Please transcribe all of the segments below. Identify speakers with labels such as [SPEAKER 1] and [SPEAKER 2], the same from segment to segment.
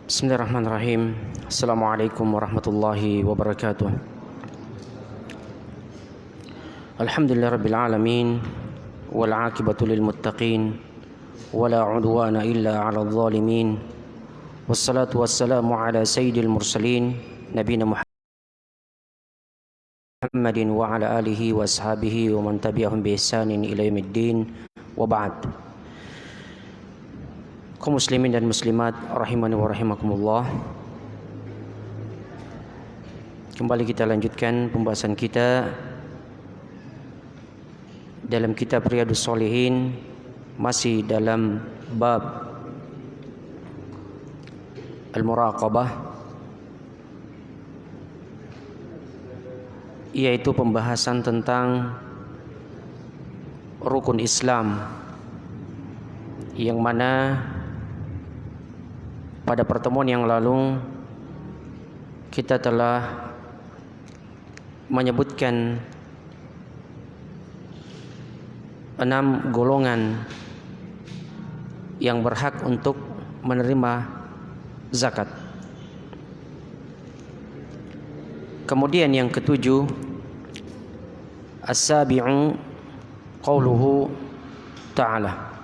[SPEAKER 1] Bismillahirrahmanirrahim. Assalamualaikum warahmatullahi wabarakatuh. Alhamdulillahirabbil alamin wal 'aqibatu lil muttaqin wala 'udwana illa 'alal zalimin. Wassalatu wassalamu ala sayyidil mursalin nabiyina Muhammadin wa ala alihi wa ashabihi wa man tabi'ahum bi ihsanin ila yaumiddin wa ba'd. Kaum muslimin dan muslimat rahimani wa rahimakumullah. Kembali kita lanjutkan pembahasan kita dalam kitab Riyadhus Shalihin, masih dalam bab al-muraqabah, yaitu pembahasan tentang rukun Islam, yang mana pada pertemuan yang lalu kita telah menyebutkan 6 golongan yang berhak untuk menerima zakat. Kemudian yang ketujuh, as-sabi'u qauluhu ta'ala.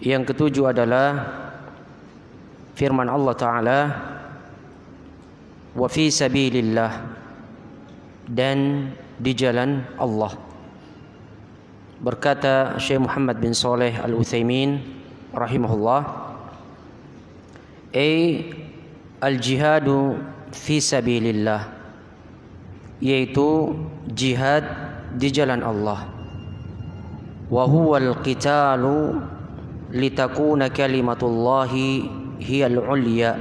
[SPEAKER 1] Yang ketujuh adalah firman Allah Ta'ala, wa fi sabilillah, dan di jalan Allah. Berkata Syekh Muhammad bin Shalih Al-Utsaimin rahimahullah, al-jihadu fi sabilillah, yaitu jihad di jalan Allah. Wa huwal qitalu litakuna kalimatullahi hiyal ulya,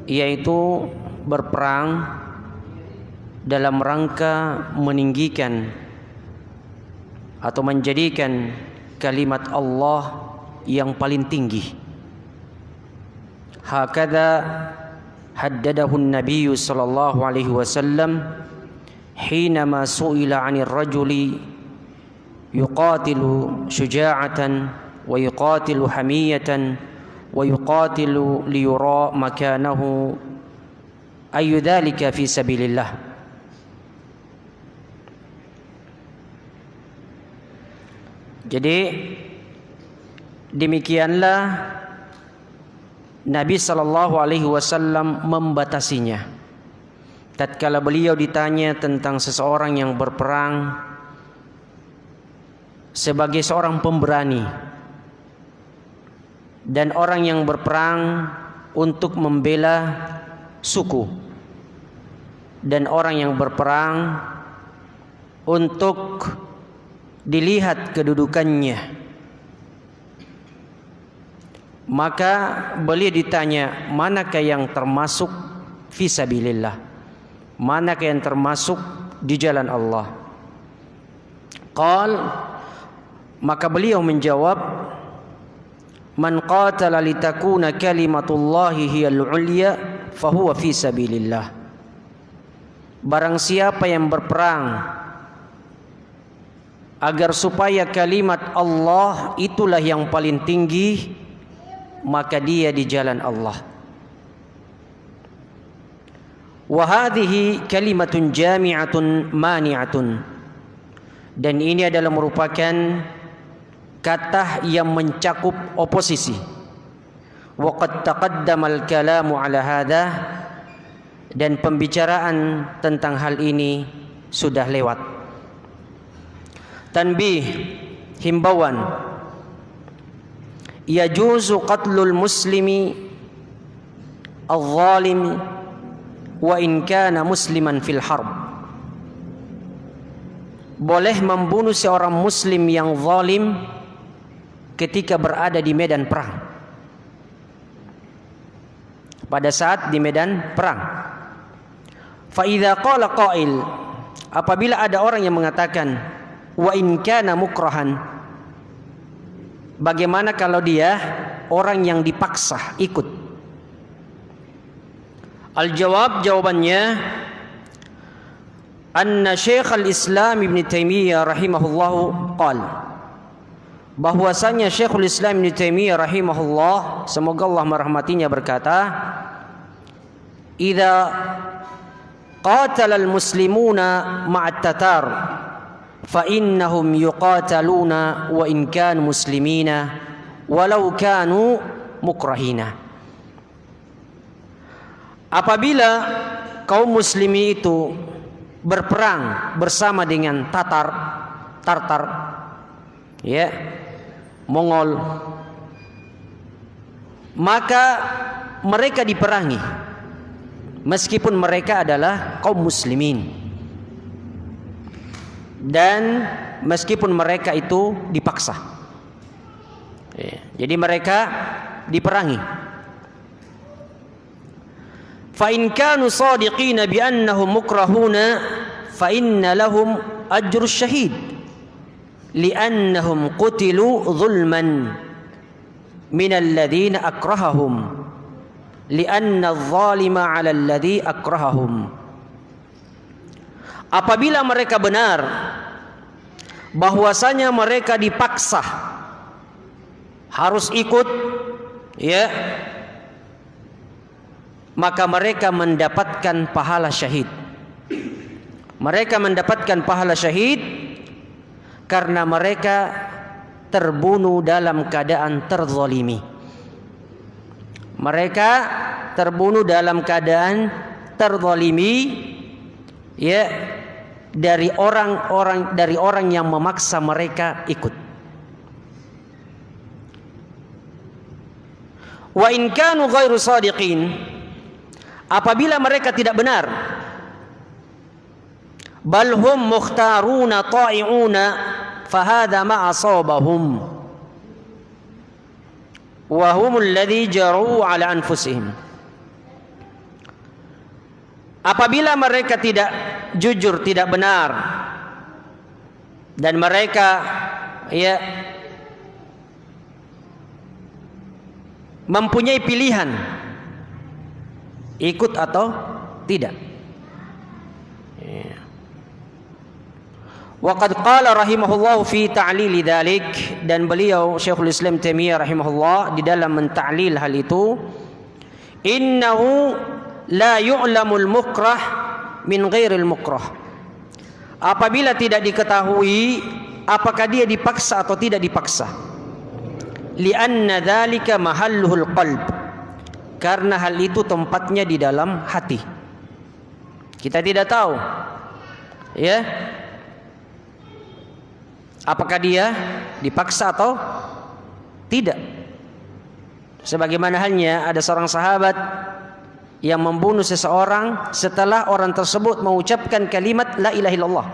[SPEAKER 1] yaitu berperang dalam rangka meninggikan atau menjadikan kalimat Allah yang paling tinggi. Hakadha haddadahu an-nabiy sallallahu alaihi wasallam hinama su'ila 'anil rajuli yuqatilu syuja'atan wa yuqatilu hamiyatan wa yuqatilu liyura makanahu ayu dzalika fi sabilillah. Jadi demikianlah Nabi sallallahu alaihi wasallam membatasinya tatkala beliau ditanya tentang seseorang yang berperang sebagai seorang pemberani dan orang yang berperang untuk membela suku, dan orang yang berperang untuk dilihat kedudukannya. Maka beliau ditanya, manakah yang termasuk fisabilillah, manakah yang termasuk di jalan Allah? Maka beliau menjawab, man qatala litakuna kalimatullahi hiyal ulya fahuwa fi sabilillah. Barang siapa yang berperang agar supaya kalimat Allah itulah yang paling tinggi, maka dia di jalan Allah. Wa hadhihi kalimatun jami'atun mani'atun, dan ini adalah merupakan kata yang mencakup oposisi. Wa qad taqaddama al-kalamu ala hadha, dan pembicaraan tentang hal ini sudah lewat. Tanbih, himbauan. Yajuzu qatlul muslimi al-zalimi wa in kana musliman fil harb. Boleh membunuh seorang muslim yang zalim ketika berada di medan perang, pada saat di medan perang. Fa idza qala qail, apabila ada orang yang mengatakan wa in kana mukrahan, bagaimana kalau dia orang yang dipaksa ikut? Al-jawab, jawabannya, anna Syekh al-Islam Ibn Taimiyah rahimahullahu qala bahwasanya Syekhul Islam Ibnu Taimiyah rahimahullah, semoga Allah merahmatinya, berkata, "Idza qatala al-muslimuna ma'at tatar fa innahum yuqataluna wa in kanu muslimina walau kanu mukrahina." Apabila kaum muslimi itu berperang bersama dengan Tartar, ya, Mongol, maka mereka diperangi meskipun mereka adalah kaum muslimin, dan meskipun mereka itu dipaksa, ya, jadi mereka diperangi. Fa in kanu shadiqina bi annahum mukrahuna fa inna lahum ajru syahid li'annahum qutilu zulman min alladhina akrahahum li'anna adh-dhalima 'ala alladhi akrahahum. Apabila mereka benar bahwasanya mereka dipaksa harus ikut, ya, maka mereka mendapatkan pahala syahid. Mereka mendapatkan pahala syahid karena mereka terbunuh dalam keadaan terzalimi. Mereka terbunuh dalam keadaan terzalimi, ya, dari orang yang memaksa mereka ikut. Wa in kanu ghairu shadiqin, apabila mereka tidak benar, bal hum mukhtaruna ta'i'una fahadha ma asabahum wa humul ladzi jaru ala anfusihim. Apabila mereka tidak jujur, tidak benar, dan mereka, ya, mempunyai pilihan ikut atau tidak. Wa qad qala rahimahullah fi ta'lil dzalik, dan beliau Syekhul Islam Taimiyah rahimahullah di dalam menta'lil hal itu, innahu la yu'lamul mukrah min ghairil mukrah. Apabila tidak diketahui apakah dia dipaksa atau tidak dipaksa, li'anna dzalika mahalluhul qalb, karena hal itu tempatnya di dalam hati. Kita tidak tahu, ya, apakah dia dipaksa atau tidak. Sebagaimana halnya ada seorang sahabat yang membunuh seseorang setelah orang tersebut mengucapkan kalimat la ilaha illallah,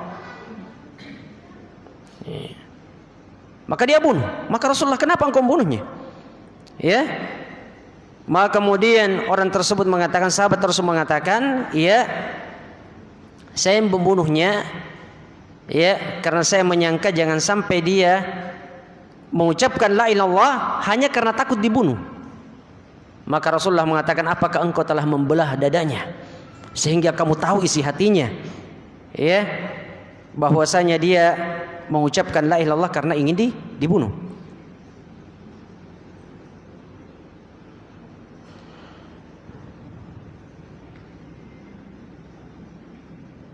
[SPEAKER 1] maka dia bunuh. Maka Rasulullah, kenapa engkau membunuhnya? Ya, maka kemudian orang tersebut mengatakan, sahabat tersebut mengatakan, ya, saya membunuhnya, ya, karena saya menyangka jangan sampai dia mengucapkan la ilaha illallah hanya karena takut dibunuh. Maka Rasulullah mengatakan, apakah engkau telah membelah dadanya sehingga kamu tahu isi hatinya, ya, bahwasanya dia mengucapkan la ilaha illallah karena ingin dibunuh.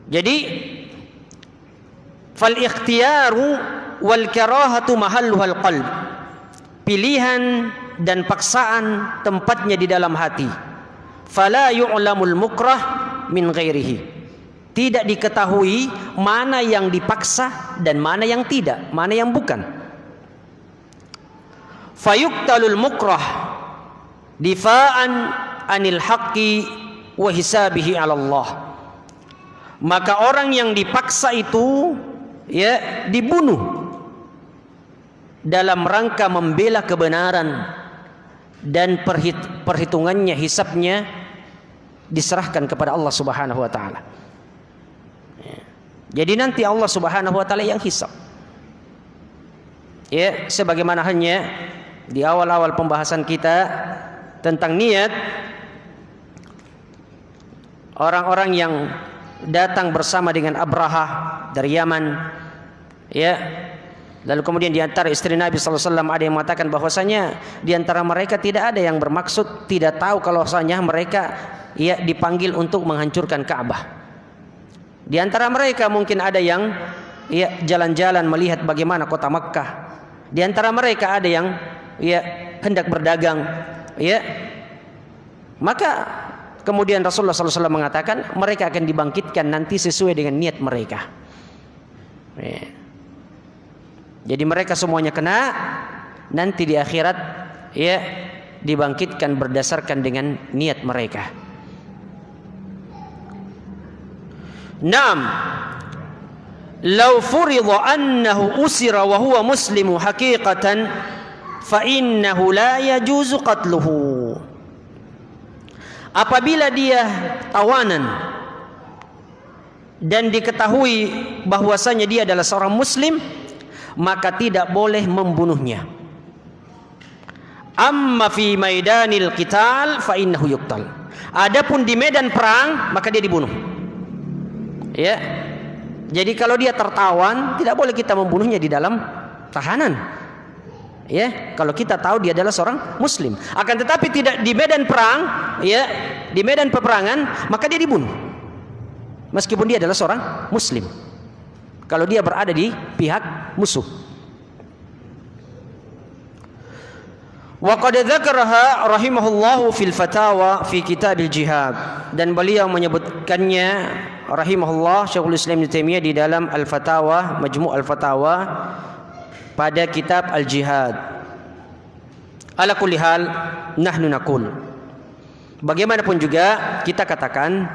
[SPEAKER 1] Jadi fal ikhtiyaru wal karahatu mahalluhal qalb, pilihan dan paksaan tempatnya di dalam hati. Fala yu'lamul mukrah min ghairihi, tidak diketahui mana yang dipaksa dan mana yang tidak, mana yang bukan. Fayuqtalul mukrah difa'an anil haqqi wa hisabihi 'ala Allah, maka orang yang dipaksa itu, ya, dibunuh dalam rangka membela kebenaran, dan perhitungannya, hisabnya diserahkan kepada Allah Subhanahu wa taala. Jadi nanti Allah Subhanahu wa taala yang hisab. Ya, sebagaimana halnya di awal-awal pembahasan kita tentang niat, orang-orang yang datang bersama dengan Abraha dari Yaman, ya, Lalu kemudian di antara istri Nabi sallallahu alaihi wasallam ada yang mengatakan bahwasanya di antara mereka tidak ada yang bermaksud, tidak tahu kalau bahwasanya mereka dipanggil untuk menghancurkan Ka'bah. Di antara mereka mungkin ada yang jalan-jalan melihat bagaimana kota Makkah. Di antara mereka ada yang hendak berdagang, Maka kemudian Rasulullah sallallahu alaihi wasallam mengatakan mereka akan dibangkitkan nanti sesuai dengan niat mereka. Jadi mereka semuanya kena, nanti di akhirat dibangkitkan berdasarkan dengan niat mereka. Naam, law furida annahu usira wa huwa muslimu haqiqatan fa innahu la yajuzu qatluhu. Apabila dia tawanan dan diketahui bahwasanya dia adalah seorang muslim, maka tidak boleh membunuhnya. Amma fi maidanil qital fa innahu yuqtal. Adapun di medan perang maka dia dibunuh. Jadi kalau dia tertawan, tidak boleh kita membunuhnya di dalam tahanan. Kalau kita tahu dia adalah seorang muslim. Akan tetapi tidak di medan perang, di medan peperangan, maka dia dibunuh. Meskipun dia adalah seorang muslim. Kalau dia berada di pihak musuh. Wa qad dzakaraha rahimahullahu fil fatawa fi kitabil jihad, dan beliau menyebutkannya rahimahullah Syekhul Islam Ibnu Taimiyah di dalam Al-Fatawa, Majmu' Al-Fatawa pada kitab Al-Jihad. Ala kulli hal nahnu naqul, bagaimanapun juga kita katakan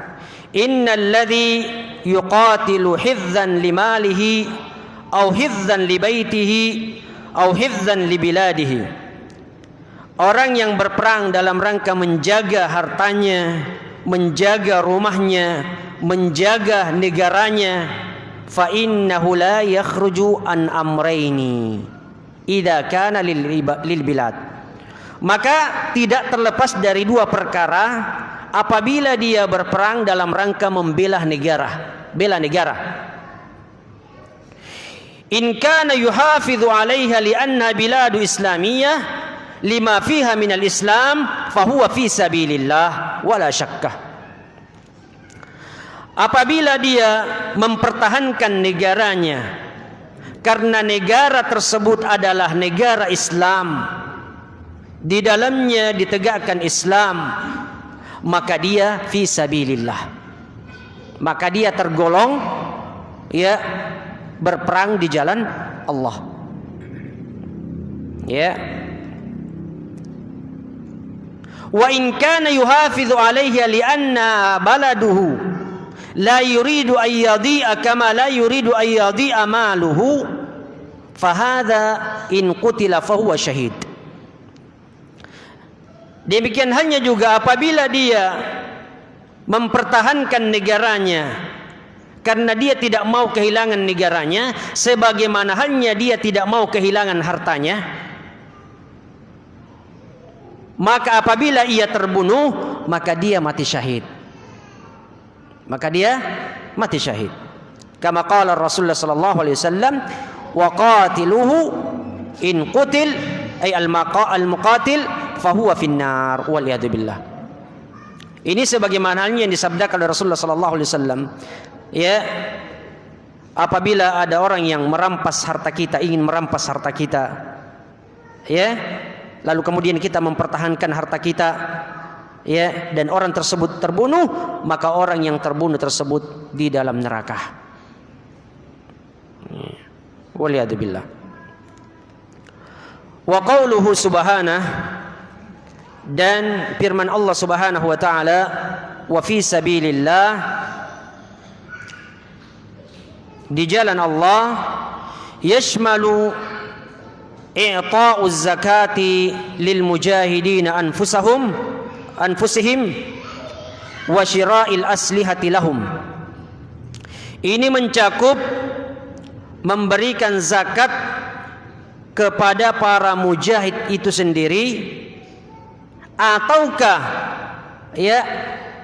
[SPEAKER 1] innal ladzi yuqatilu hizzan limalihi aw hizzan libaitihi aw hizzan libiladihi. Orang yang berperang dalam rangka menjaga hartanya, menjaga rumahnya, menjaga negaranya, fa innahu la yakhruju an amrayni idza kana lil bilad. Maka tidak terlepas dari dua perkara apabila dia berperang dalam rangka membela negara, bela negara. In kana yuhafidhu 'alaiha li anna biladu islamiyah lima fiha minal islam fahuwa fi sabilillah wala syakkah. Apabila dia mempertahankan negaranya karena negara tersebut adalah negara Islam, di dalamnya ditegakkan Islam, maka dia fi sabilillah, maka dia tergolong berperang di jalan Allah. Wa in kana yuhafidhu 'alaiha li anna baladuhu la yuridu an yadhi'a kama la yuridu an yadhi'a maluhu fa hadha in qutila fa huwa syahid. Demikian halnya juga apabila dia mempertahankan negaranya karena dia tidak mau kehilangan negaranya, sebagaimana halnya dia tidak mau kehilangan hartanya, maka apabila ia terbunuh, maka dia mati syahid. Maka dia mati syahid. Kama qala Rasulullah sallallahu alaihi wasallam, wa qatiluhu in qutil ay al-muqatil fa huwa finnar wal yadu billah. Ini sebagaimana halnya yang disabdakan oleh Rasulullah sallallahu alaihi wasallam, apabila ada orang yang merampas harta kita, ingin merampas harta kita, lalu kemudian kita mempertahankan harta kita, dan orang tersebut terbunuh, maka orang yang terbunuh tersebut di dalam neraka. Waliyadu billah. Wa qauluhu subhanahu, dan firman Allah subhanahu wa ta'ala, wa fi sabilillah, di jalan Allah, yashmalu i'ta'u zakati lil mujahidina anfusihim wa syira'il aslihati lahum. Ini mencakup memberikan zakat kepada para mujahid itu sendiri, ataukah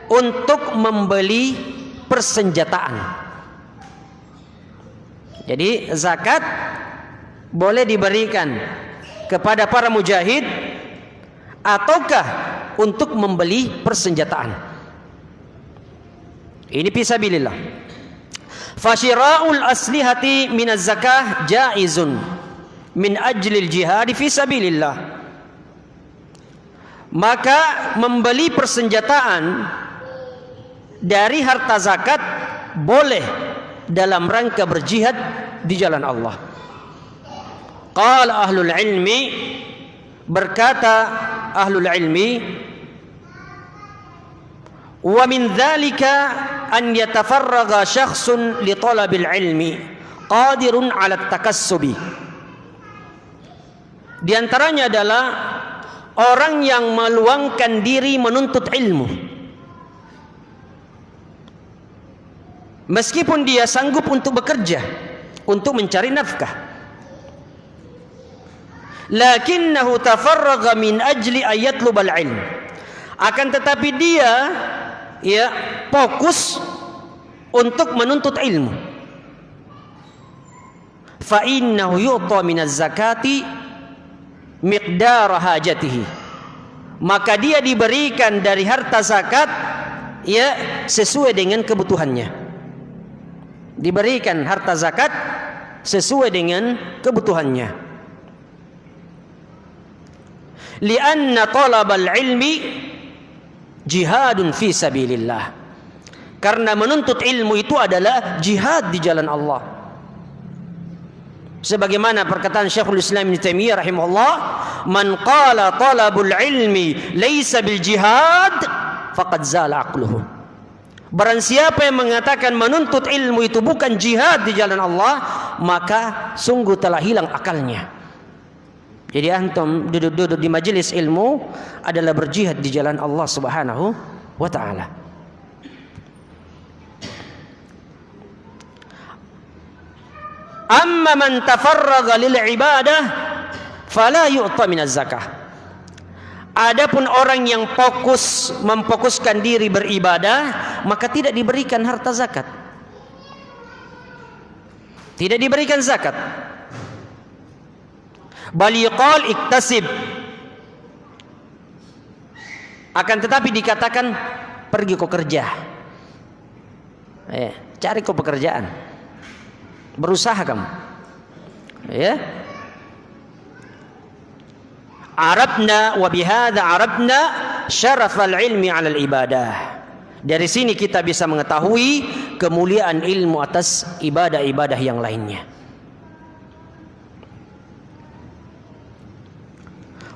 [SPEAKER 1] untuk membeli persenjataan. Jadi zakat boleh diberikan kepada para mujahid ataukah untuk membeli persenjataan. Ini fisabilillah. Fashira'ul aslihati minaz zakah jaizun min ajlil jihad fisabilillah. Maka membeli persenjataan dari harta zakat boleh dalam rangka berjihad di jalan Allah. Qala ahlul ilmi, berkata ahlul ilmi, wa min dzalika an yatafarraga syakhsun li talabil ilmi qadirun 'ala takassubi. Di antaranya adalah orang yang meluangkan diri menuntut ilmu, meskipun dia sanggup untuk bekerja, untuk mencari nafkah. Lakinnahu tafarraga min ajli ayatlubal ilm. Akan tetapi dia fokus untuk menuntut ilmu. Fa innahu yu'ta minaz zakati miqdar hajatihi. Maka dia diberikan dari harta zakat sesuai dengan kebutuhannya. Diberikan harta zakat sesuai dengan kebutuhannya. Lianna talabal ilmi jihadun fi sabilillah. Karena menuntut ilmu itu adalah jihad di jalan Allah. Sebagaimana perkataan Syekhul Islam Ibnu Taimiyah rahimahullah, "Man qala talabul ilmi laisa bil jihad faqad zala aqluhu." Barang siapa yang mengatakan menuntut ilmu itu bukan jihad di jalan Allah, maka sungguh telah hilang akalnya. Jadi antum duduk-duduk di majelis ilmu adalah berjihad di jalan Allah Subhanahu wa taala. Amma man tafarraga lil ibadah fala yu'ta minaz zakah. Adapun orang yang memfokuskan diri beribadah, maka tidak diberikan harta zakat. Tidak diberikan zakat. Bal yuqal iktasib. Akan tetapi dikatakan pergi kau kerja. Cari kau pekerjaan. Berusaha kamu. Arabna wa bihadza arabna syarafal ilmi 'alal ibadah. Dari sini kita bisa mengetahui kemuliaan ilmu atas ibadah-ibadah yang lainnya.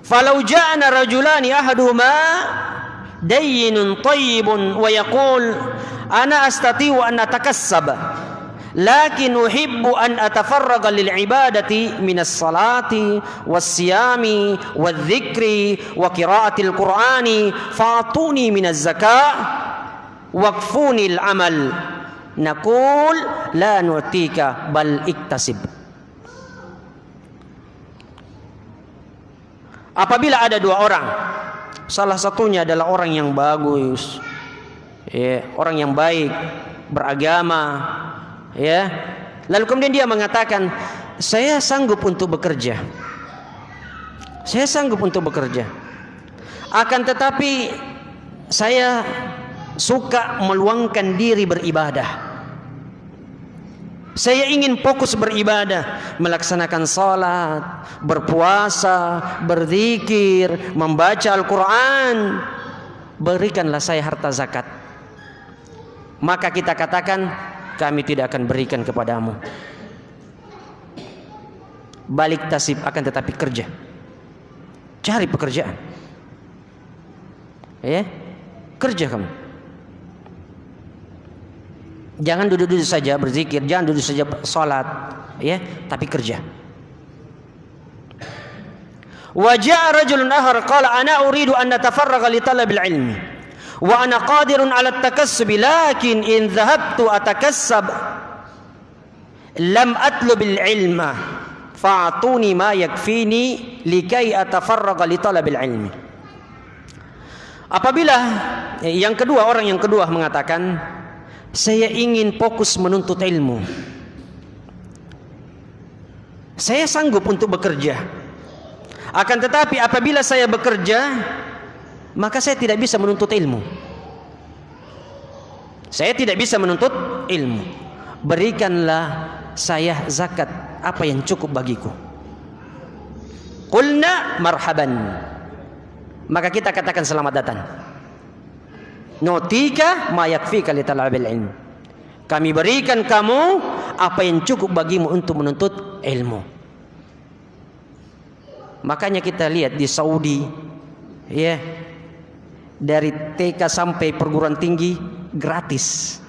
[SPEAKER 1] Falau ja'ana rajulani ahaduhuma dayyinun tayyibun wa yaqul ana astati'u an atakassaba lakin uhibbu an atafarraga lil ibadati minas salati was siyami wadh dhikri wa qiraatil qur'ani fa'atuni minaz zakah waqfuni al amal naqul la nu'tika bal iktasib. Apabila ada dua orang, salah satunya adalah orang yang bagus, orang yang baik, beragama, lalu kemudian dia mengatakan, saya sanggup untuk bekerja, saya sanggup untuk bekerja, akan tetapi saya suka meluangkan diri beribadah. Saya ingin fokus beribadah, melaksanakan salat, berpuasa, berzikir, membaca Al-Quran. Berikanlah saya harta zakat. Maka kita katakan, kami tidak akan berikan kepadamu. Balik tasib, akan tetapi kerja. Cari pekerjaan. Kerja kamu. Jangan duduk-duduk saja berzikir, jangan duduk saja salat, tapi kerja. Wa ja'a rajulun akhar qala ana uridu an natafarraga li talabil ilmi wa ana qadirun 'ala at-takassub lakin in dhahabtu atakassab lam atlubil ilma fa'atuni ma yakfini likai atafarraga li talabil ilmi. Apabila orang yang kedua mengatakan, saya ingin fokus menuntut ilmu, Saya sanggup untuk bekerja. Akan tetapi apabila saya bekerja, maka saya tidak bisa menuntut ilmu. Saya tidak bisa menuntut ilmu. Berikanlah saya zakat apa yang cukup bagiku. Qulna marhaban. Maka kita katakan selamat datang. Nutika ma yakfika li talabil ilm. Kami berikan kamu apa yang cukup bagimu untuk menuntut ilmu. Makanya kita lihat di Saudi, ya, dari TK sampai perguruan tinggi gratis.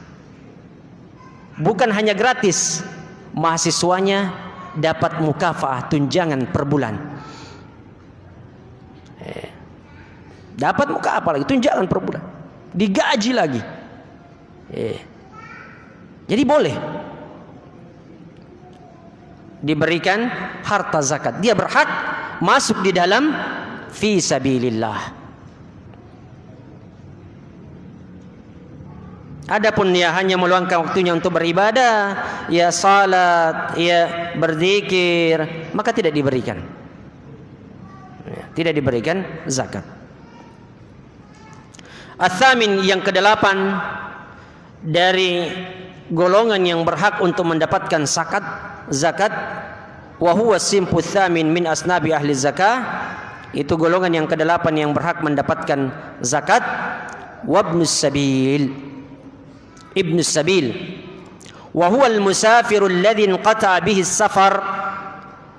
[SPEAKER 1] Bukan hanya gratis, mahasiswanya dapat mukafaah, tunjangan per bulan. Dapat mukafaah lagi, tunjangan per bulan, digaji lagi. Jadi boleh diberikan harta zakat. Dia berhak masuk di dalam fi sabilillah. Adapun ya hanya meluangkan waktunya untuk beribadah, ya salat, ya berzikir, maka tidak diberikan. Tidak diberikan zakat. Ats-tsamin, yang ke-8 dari golongan yang berhak untuk mendapatkan zakat, wa huwa simpu tsamin min asnabi ahli zakah, itu golongan yang ke-8 yang berhak mendapatkan zakat, wa ibnus sabil wa huwa al-musafiru alladhi inqata'a bihi as-safar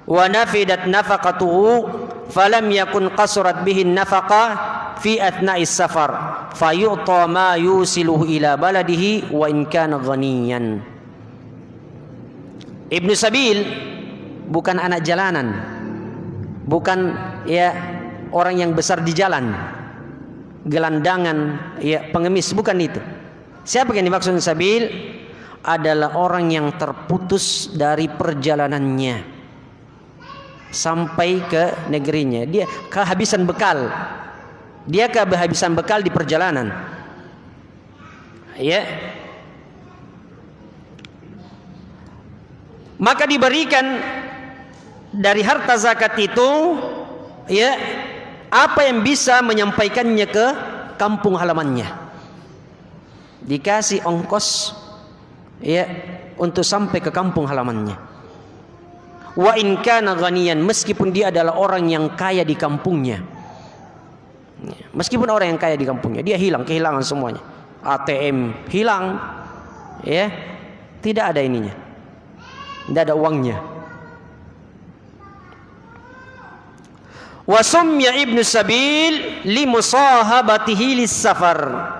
[SPEAKER 1] wa nafidat nafaqatuhu falam yakun qasurat bihi an-nafaqah fi athna'is safar fayu'ta ma yusiluhu ila baladihi wa in kana ghaniyan. Ibnu sabil bukan anak jalanan, bukan ya orang yang besar di jalan, gelandangan, ya pengemis, bukan itu. Siapa yang dimaksud sabil? Adalah orang yang terputus dari perjalanannya sampai ke negerinya. Dia kehabisan bekal. Dia kehabisan bekal di perjalanan. Ya. Maka diberikan dari harta zakat itu, ya, apa yang bisa menyampaikannya ke kampung halamannya. Dikasih ongkos, ya, untuk sampai ke kampung halamannya. Wa in kana ghaniyan, meskipun dia adalah orang yang kaya di kampungnya. Meskipun orang yang kaya di kampungnya, dia kehilangan semuanya. ATM hilang, ya, tidak ada ininya, tidak ada uangnya. Wa sumya ibnu sabil li musahabatihi lis safar.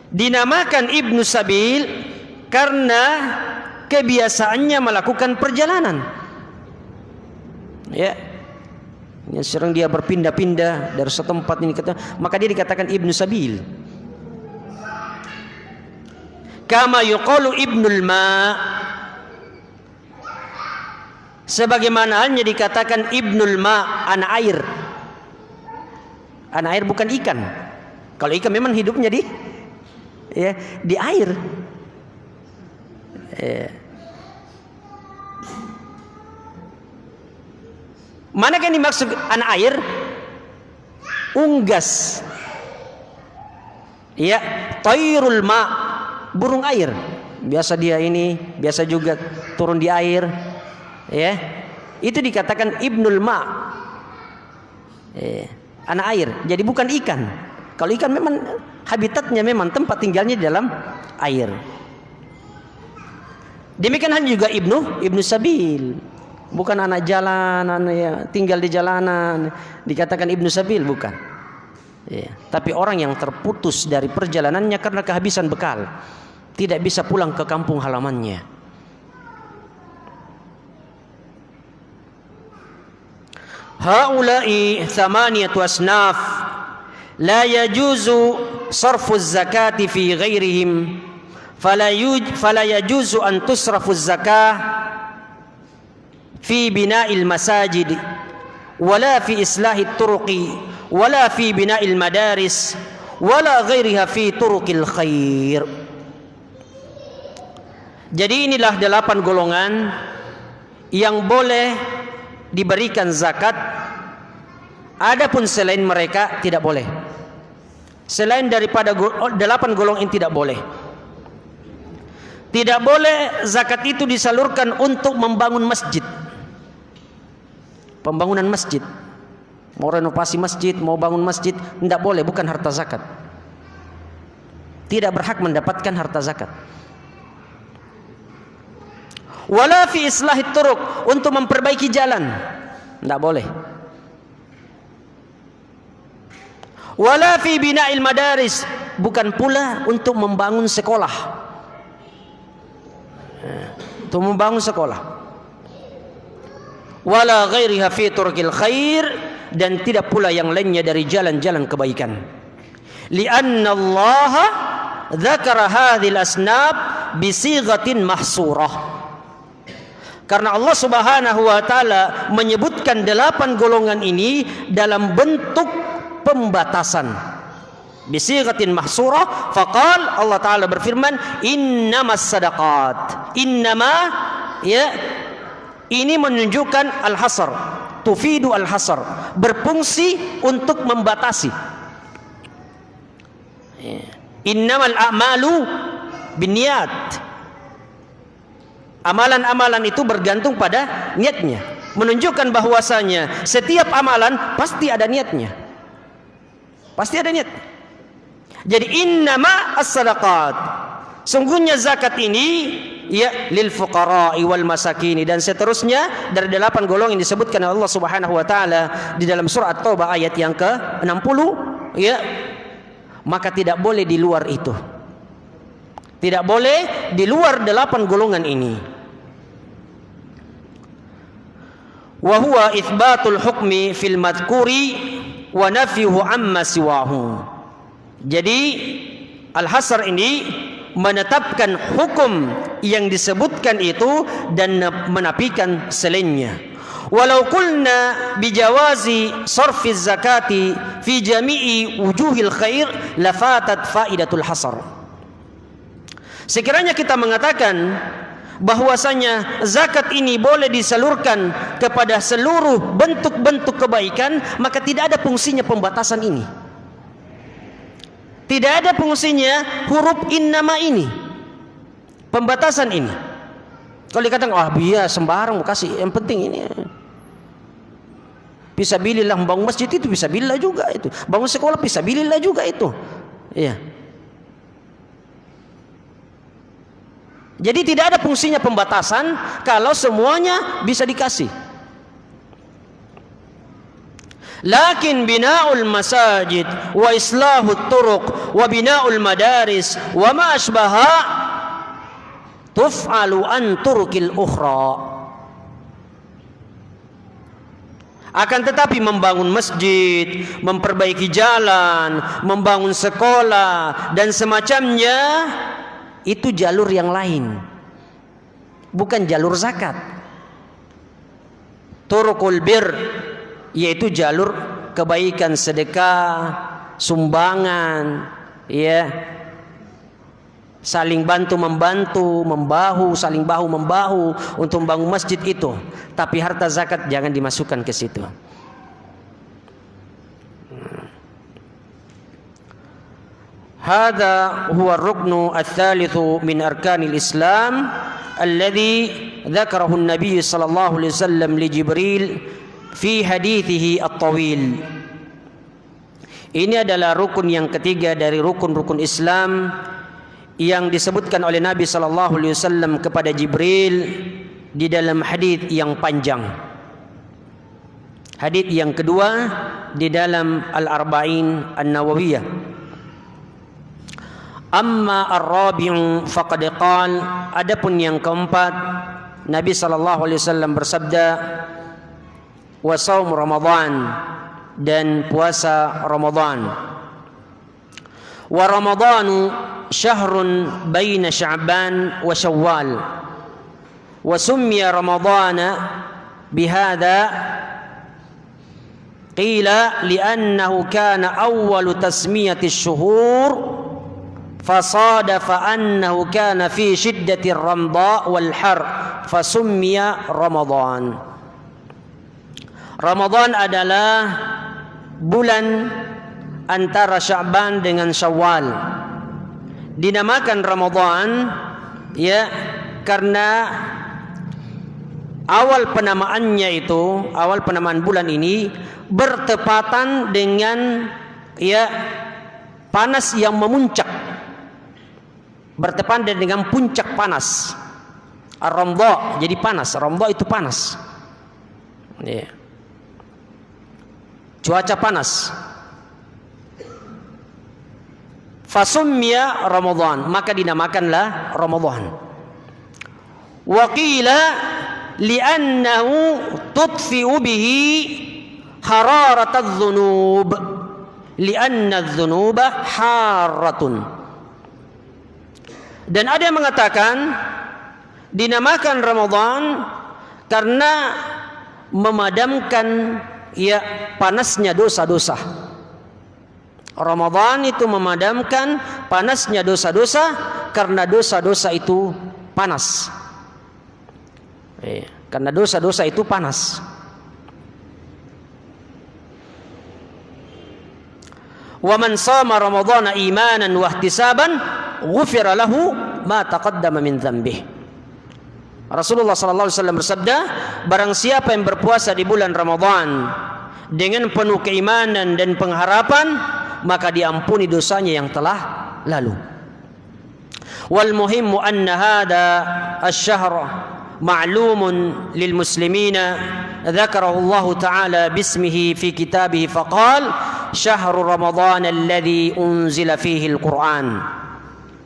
[SPEAKER 1] Dinamakan ibnu sabil karena kebiasaannya melakukan perjalanan. Ya. Yang sering dia berpindah-pindah dari satu tempat ini ke tempat, maka dia dikatakan ibnu sabil. Kama yuqalu ibnul ma, sebagaimana halnya dikatakan ibnul ma, anak air. Anak air bukan ikan. Kalau ikan memang hidupnya di air. Mana yang dimaksud anak air? Unggas. Ya, tairul ma, burung air. Biasa biasa juga turun di air. Ya. Itu dikatakan ibnul ma. Anak air. Jadi bukan ikan. Kalau ikan memang habitatnya, memang tempat tinggalnya di dalam air. Demikian halnya juga ibnu sabil. Bukan anak jalanan, ya, tinggal di jalanan dikatakan ibnu sabil, bukan. Ya, tapi orang yang terputus dari perjalanannya karena kehabisan bekal, tidak bisa pulang ke kampung halamannya. Haula'i thamaniyatu asnaf la yajuzu sarfu zakati fi ghairihim fala yajuzu an tusrafu zakah fi bina'il masajid wala fi islahit turuqi wala fi bina'il madaris wala ghairiha fi turuqil khair. Jadi inilah 8 golongan yang boleh diberikan zakat, adapun selain mereka tidak boleh. Selain daripada 8 golongan ini tidak boleh. Tidak boleh zakat itu disalurkan untuk membangun masjid. Pembangunan masjid, mau renovasi masjid, mau bangun masjid, tidak boleh, bukan harta zakat. Tidak berhak mendapatkan harta zakat. Wala fi islahit turuq, untuk memperbaiki jalan, tidak boleh. Wala fi bina'il madaris, bukan pula untuk membangun sekolah. Untuk membangun sekolah. Wala ghairiha fi turqil khair, dan tidak pula yang lainnya dari jalan-jalan kebaikan. Li'anna Allah dzakara hadhil asnab bisighatin mahsurah. Karena Allah Subhanahu wa taala menyebutkan 8 golongan ini dalam bentuk pembatasan. Bisighatin mahsurah, faqal, Allah taala berfirman, innamas sadaqat. Innama, ya, ini menunjukkan al-hasr, tufidu al-hasr, berfungsi untuk membatasi. Innamal a'malu binniyat. Amalan-amalan itu bergantung pada niatnya, menunjukkan bahwasanya setiap amalan pasti ada niatnya. Pasti ada niat. Jadi innama as-sadaqat, sungguhnya zakat ini ya lil fuqara'i wal masakini, dan seterusnya dari 8 golongan yang disebutkan oleh Allah Subhanahu wa taala di dalam surah At-Taubah ayat yang ke-60, ya. Maka tidak boleh di luar itu. Tidak boleh di luar 8 golongan ini. Wa huwa itsbatul hukmi fil madhkuri wa nafyuhu amma siwahu. Jadi al-hasr ini menetapkan hukum yang disebutkan itu dan menafikan selainnya. Walau qulna bijawazi sarfi zakati fi jami'i wujuhil khair lafatat faidatul hasr. Sekiranya kita mengatakan bahwasanya zakat ini boleh disalurkan kepada seluruh bentuk-bentuk kebaikan, maka tidak ada fungsinya pembatasan ini. Tidak ada fungsinya huruf innama ini, pembatasan ini. Kalau dikatakan, biasa sembarang kasih, yang penting ini. Fisabilillah, membangun masjid itu fisabilillah juga itu. Bangun sekolah fisabilillah juga itu. Iya. Jadi tidak ada fungsinya pembatasan kalau semuanya bisa dikasih. Lakin bina'ul masajid wa islahut turuq wa bina'ul madaris wa ma asbaha tuf'alu an turukil ukhra. Akan tetapi membangun masjid, memperbaiki jalan, membangun sekolah dan semacamnya, itu jalur yang lain, bukan jalur zakat. Turukul bir, yaitu jalur kebaikan, sedekah, sumbangan, ya, saling bantu membantu, membahu, saling bahu membahu untuk membangun masjid itu. Tapi harta zakat jangan dimasukkan ke situ. Hadza huwa ar-ruknu ats-tsalitsu min arkanil Islam alladzi dzakarahu an-nabiy sallallahu alaihi wasallam li Jibril fi hadithihi at-tawil. Ini adalah rukun yang ketiga dari rukun-rukun Islam yang disebutkan oleh Nabi sallallahu alaihi wasallam kepada Jibril di dalam hadis yang panjang. Hadis yang kedua di dalam Al-Arba'in An-Nawawiyah. Amma ar-rabi'u faqad qala, adapun yang keempat, Nabi sallallahu alaihi wasallam bersabda, wa shaum Ramadan, dan puasa Ramadan. Wa Ramadanu syahrun baina Sya'ban wa Syawal. Wa summiya Ramadana bihadza qila li'annahu kana awwalu tasmiyati asy-syuhur fasadafa annahu kana fi shiddatir ramdha wal har fasummiya Ramadan. Ramadan adalah bulan antara Sya'ban dengan Syawal. Dinamakan Ramadan ya karena awal penamaannya itu, awal penamaan bulan ini bertepatan dengan ya panas yang memuncak. Bertepatan dengan puncak panas. Ar-Ramdha jadi panas. Ramdha itu panas. Ya. Cuaca panas. Fasummiya Ramadan, maka dinamakanlah Ramadan. Wa qila li'annahu tudfi'u bihi hararatadz dzunub. Li'anna adz-dzunuba harratun. Dan ada yang mengatakan dinamakan Ramadan karena memadamkan ya panasnya dosa-dosa. Ramadan itu memadamkan panasnya dosa-dosa karena dosa-dosa itu panas. Karena dosa-dosa itu panas. Wa man shama ramadhana imanan wa ihtisaban ghufira lahu ma taqaddama min dzambihi. Rasulullah sallallahu alaihi wasallam bersabda, barang siapa yang berpuasa di bulan Ramadan dengan penuh keimanan dan pengharapan, maka diampuni dosanya yang telah lalu. Wal muhimmu anna hadha asy-syahr ma'lumun lil muslimina dzakarahu Allah taala bismihi fi kitabih faqal syahrul ramadhan alladzi unzila fihi al-Qur'an.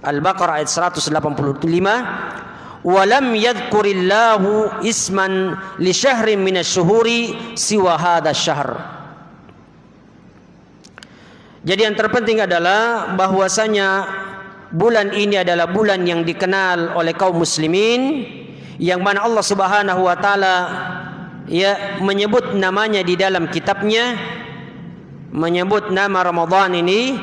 [SPEAKER 1] Al-Baqarah ayat 185. Wa lam yadhkurillahu isman li syahrin minasy-syuhuri siwa hadzal syahr. Jadi yang terpenting adalah bahwasanya bulan ini adalah bulan yang dikenal oleh kaum muslimin, yang mana Allah Subhanahu wa taala ya menyebut namanya di dalam kitabnya, menyebut nama Ramadan ini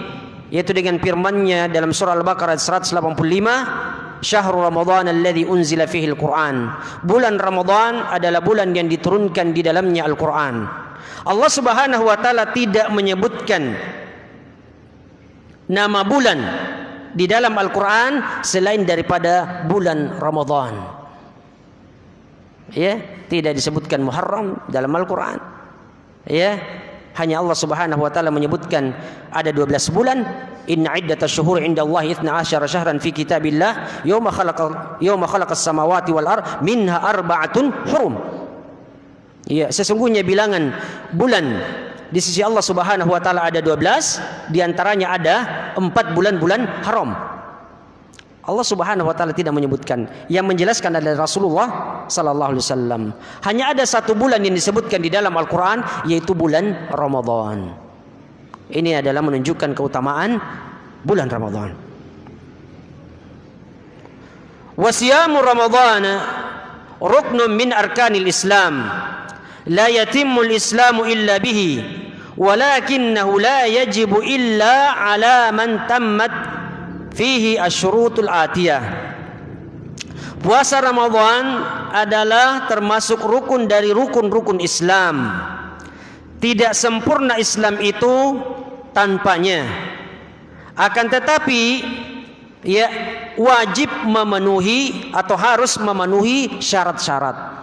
[SPEAKER 1] yaitu dengan firman-Nya dalam surah Al-Baqarah 185, Syahrul Ramadan alladzi unzila fihi al-Qur'an. Bulan Ramadan adalah bulan yang diturunkan di dalamnya Al-Qur'an. Allah Subhanahu wa taala tidak menyebutkan nama bulan di dalam Al-Qur'an selain daripada bulan Ramadan. Ya, tidak disebutkan Muharram dalam Al-Qur'an. Ya, hanya Allah Subhanahu wa taala menyebutkan ada 12 bulan. Inna iddatasy syuhuri 'indallahi 12 syahran fi kitabillah yauma khalaqas samawati wal ard minha arba'atun hurum. Ya, sesungguhnya bilangan bulan di sisi Allah Subhanahu wa taala ada 12, di antaranya ada 4 bulan-bulan haram. Allah Subhanahu wa taala tidak menyebutkan. Yang menjelaskan adalah Rasulullah sallallahu alaihi wasallam. Hanya ada satu bulan yang disebutkan di dalam Al-Qur'an, yaitu bulan Ramadan. Ini adalah menunjukkan keutamaan bulan Ramadan. Wa siyamu Ramadan ruknun min arkanil Islam. La yatimmul Islamu illa bihi, walakinnahu la yajibu illa ala man tammat fihi asyurutul atiyah. Puasa Ramadan adalah termasuk rukun dari rukun-rukun Islam. Tidak sempurna Islam itu tanpanya. Akan tetapi ya wajib memenuhi atau harus memenuhi syarat-syarat.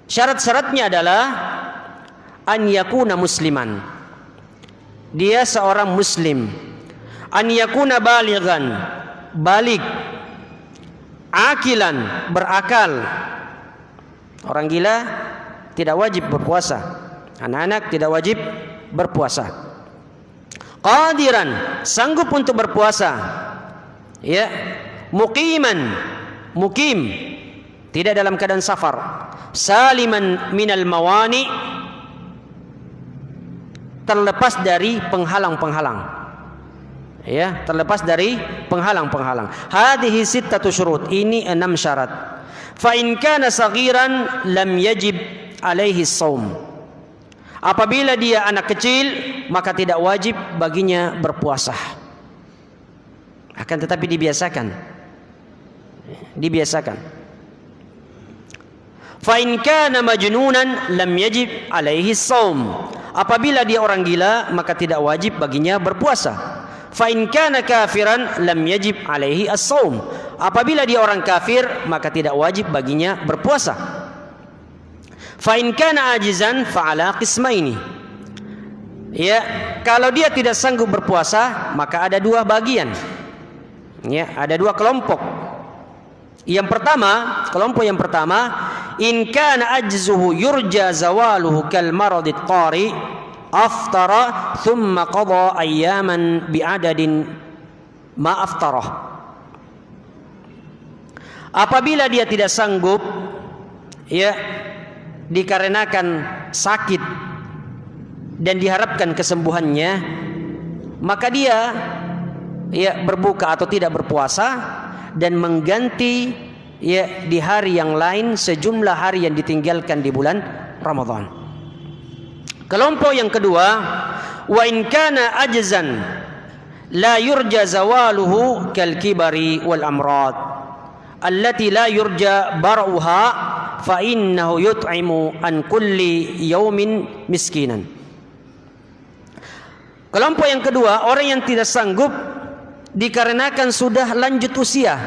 [SPEAKER 1] Syarat-syaratnya adalah an yakuna musliman. Dia seorang muslim. An yakuna balighan, balik, akilan, berakal. Orang gila tidak wajib berpuasa. Anak-anak tidak wajib berpuasa. Qadiran, sanggup untuk berpuasa. Ya, muqiman, mukim, tidak dalam keadaan safar. Saliman minal mawani, terlepas dari penghalang-penghalang. Ya, terlepas dari penghalang-penghalang. Hadhihi sittatu syurut, ini 6 syarat. Fa in kana saghiran lam yajib alaihi shaum. Apabila dia anak kecil, maka tidak wajib baginya berpuasa. Akan tetapi dibiasakan. Fa in kana majnunan lam yajib alaihi shaum. Apabila dia orang gila, maka tidak wajib baginya berpuasa. Fa in kana kafiran lam yajib alaihi as-shaum. Apabila dia orang kafir, maka tidak wajib baginya berpuasa. Fa in kana ajizan fa ala qismaini. Ya, kalau dia tidak sanggup berpuasa, maka ada dua bagian. Ya, ada dua kelompok. Kelompok yang pertama, in kana ajzuhu yurja zawaluhu kal marad at-tari aftara thumma qada ayyaman bi'adadin ma aftarah. Apabila dia tidak sanggup, ya, dikarenakan sakit dan diharapkan kesembuhannya, maka dia, ya, berbuka atau tidak berpuasa dan mengganti, ya, di hari yang lain sejumlah hari yang ditinggalkan di bulan Ramadan. Kelompok yang kedua, wa in kana ajzan la yurja zawaluhu kal kibari wal amrad allati la yurja bar'uha fa innahu yut'imu an kulli yaumin miskinan. Kelompok yang kedua, orang yang tidak sanggup dikarenakan sudah lanjut usia.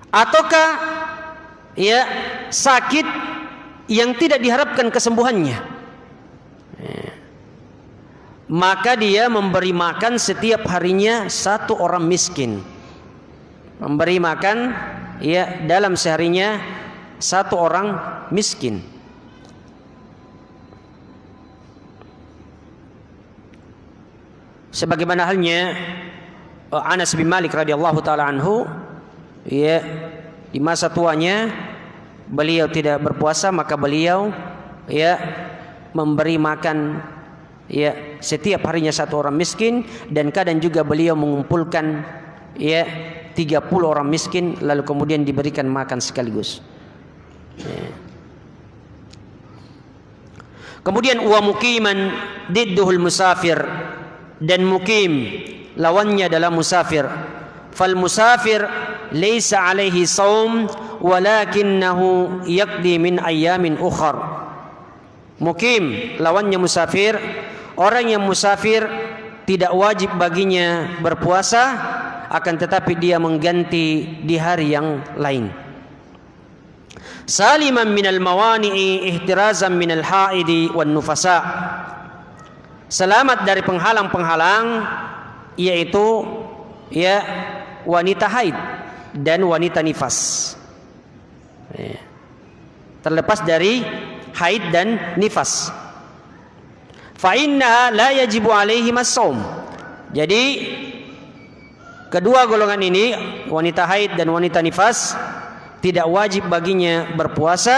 [SPEAKER 1] Ataukah, ya, sakit yang tidak diharapkan kesembuhannya, maka dia memberi makan setiap harinya satu orang miskin. Memberi makan, ya, dalam seharinya satu orang miskin. Sebagaimana halnya Anas bin Malik radhiyallahu taala anhu, ya, di masa tuanya beliau tidak berpuasa, maka beliau, ya, memberi makan, ya, setiap harinya satu orang miskin, dan kadang juga beliau mengumpulkan, ya, 30 orang miskin lalu kemudian diberikan makan sekaligus. Kemudian wa muqiman didduhul musafir, dan mukim lawannya adalah musafir. Fal musafir laysa alaihi shaum walakinnahu yaqdi min ayyamin ukhar. Mukim lawannya musafir. Orang yang musafir tidak wajib baginya berpuasa, akan tetapi dia mengganti di hari yang lain. Saliman minal mawani'i ihtirazan minal haidi wan nufasa. Selamat dari penghalang-penghalang, yaitu, ya, wanita haid dan wanita nifas. Terlepas dari haid dan nifas. Fa innaha la yajibu alaihim as-shaum. Jadi kedua golongan ini, wanita haid dan wanita nifas, tidak wajib baginya berpuasa.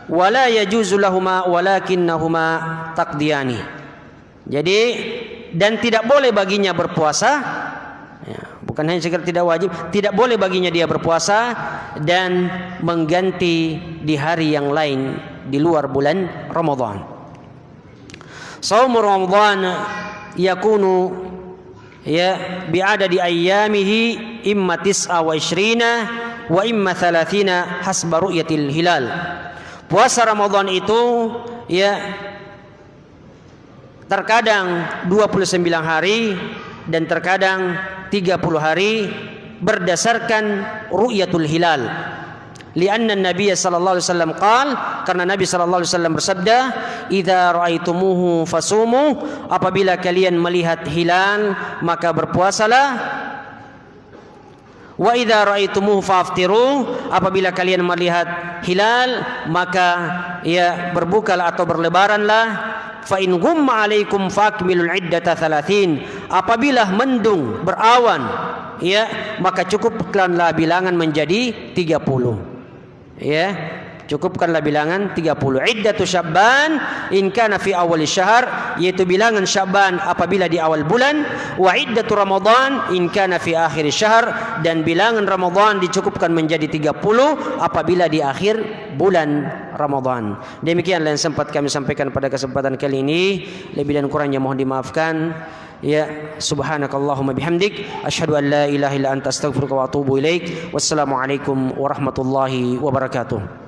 [SPEAKER 1] Wala yajuzu lahuma walakinnahuma taqdiyani. Jadi, dan tidak boleh baginya berpuasa, ya, bukan hanya sekedar tidak wajib, tidak boleh baginya dia berpuasa dan mengganti di hari yang lain di luar bulan Ramadan. Shaum Ramadan yakunu, ya, bi'adadi ayyamihi imma 29 wa imma 30 hasba ru'yatil hilal. Puasa Ramadan itu, ya, terkadang 29 hari dan terkadang 30 hari berdasarkan ru'yatul hilal. Lianna Nabi sallallahu alaihi wasallam qaal, karena Nabi sallallahu alaihi wasallam bersabda, "Idza ra'aitumuhu fasumu." Apabila kalian melihat hilal, maka berpuasalah. Wa idza ra'aitumuhu faftiru. Apabila kalian melihat hilal, maka, ya, berbukalah atau berlebaranlah. Fa in ghumma 'alaikum fakmilul iddata 30. Apabila mendung, berawan, ya, maka cukupkanlah bilangan menjadi 30. Ya, cukupkanlah bilangan 30. Iddatu Sya'ban in kana fi awal syahr, yaitu bilangan Sya'ban apabila di awal bulan. Wa iddatu Ramadan in kana fi akhir syahr, dan bilangan Ramadan dicukupkan menjadi 30 apabila di akhir bulan Ramadan. Demikianlah yang sempat kami sampaikan pada kesempatan kali ini. Lebih dan kurangnya mohon dimaafkan. Ya, subhanakallahumma bihamdik asyhadu an la ilaha illa anta astaghfiruka wa atubu ilaik. Wassalamualaikum warahmatullahi wabarakatuh.